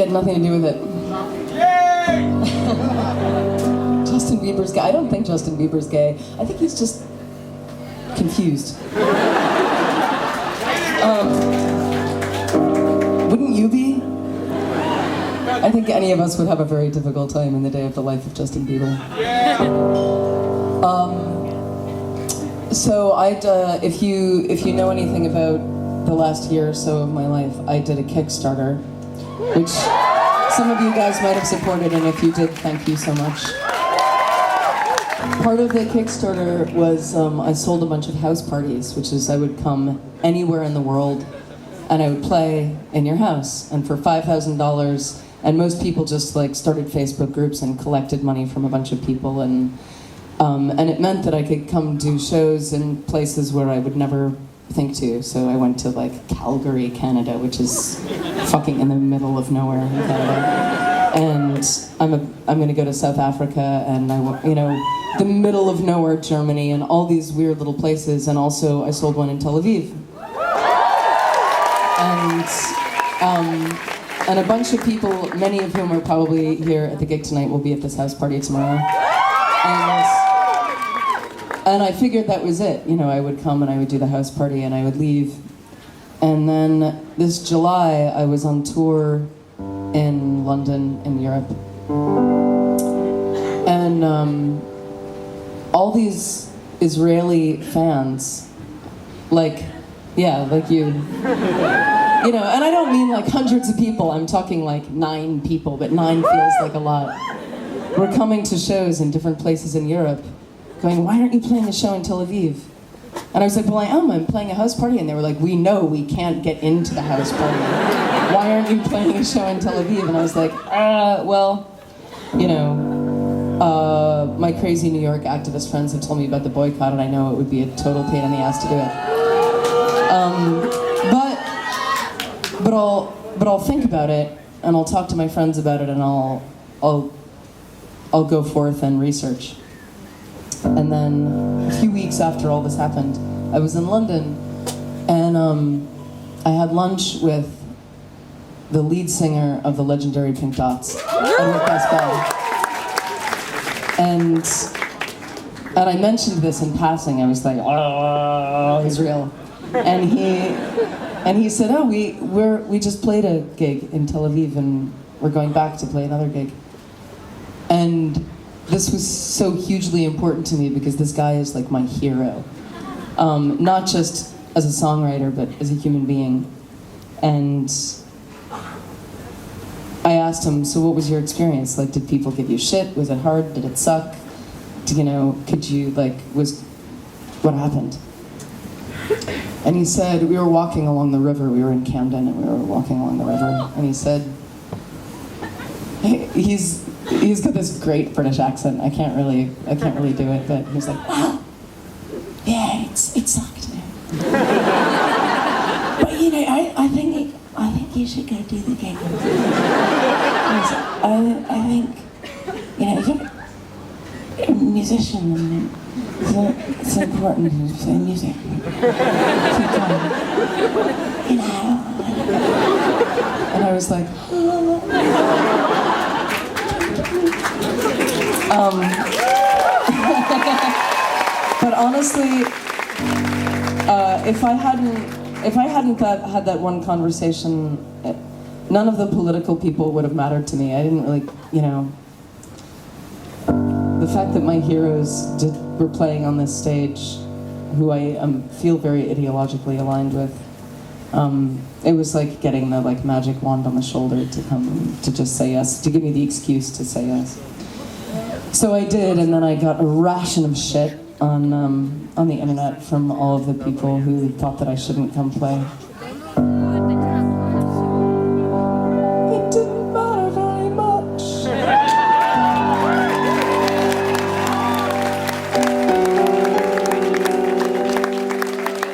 had nothing to do with it. Justin Bieber's gay. I don't think Justin Bieber's gay. I think he's just confused. Wouldn't you be? I think any of us would have a very difficult time in the day of the life of Justin Bieber. So if you know anything about the last year or so of my life, I did a Kickstarter, which some of you guys might have supported, and if you did, thank you so much. Part of the Kickstarter was I sold a bunch of house parties, which is I would come anywhere in the world and I would play in your house, and for $5,000, and most people just like started Facebook groups and collected money from a bunch of people, and it meant that I could come do shows in places where I would never think to. So I went to like Calgary, Canada, which is fucking in the middle of nowhere in Canada. And I'm gonna go to South Africa, and the middle of nowhere, Germany, and all these weird little places. And also I sold one in Tel Aviv. And a bunch of people, many of whom are probably here at the gig tonight, will be at this house party tomorrow. And I figured that was it. I would come and I would do the house party and I would leave. And then this July, I was on tour in London, in Europe. And all these Israeli fans, like you. And I don't mean like hundreds of people, I'm talking like 9 people, but 9 feels like a lot. We're coming to shows in different places in Europe, going, why aren't you playing a show in Tel Aviv? And I was like, well, I'm playing a house party. And they were like, we know we can't get into the house party. Why aren't you playing a show in Tel Aviv? And I was like, my crazy New York activist friends have told me about the boycott, and I know it would be a total pain in the ass to do it. But I'll think about it, and I'll talk to my friends about it, and I'll go forth and research. And then a few weeks after all this happened, I was in London, and I had lunch with the lead singer of the legendary Pink Dots, Edward Casbell. And I mentioned this in passing. I was like, oh, Israel. And he said, oh, we just played a gig in Tel Aviv, and we're going back to play another gig. And this was so hugely important to me because this guy is like my hero. Not just as a songwriter, but as a human being. And I asked him, so what was your experience? Like, did people give you shit? Was it hard? Did it suck? What happened? And he said, we were walking along the river. We were in Camden, and we were walking along the river. And he said, he's got this great British accent. I can't really do it, but he was like, well, yeah, it sucked. But I think you should go do the gig. I think, you're a musician, and it's important to play music. Keep going. And I was like, but honestly, if I hadn't had that one conversation, none of the political people would have mattered to me. I didn't really, the fact that my heroes were playing on this stage, who I feel very ideologically aligned with, it was like getting the magic wand on the shoulder to come to just say yes, to give me the excuse to say yes. So I did, and then I got a ration of shit on the internet from all of the people who thought that I shouldn't come play.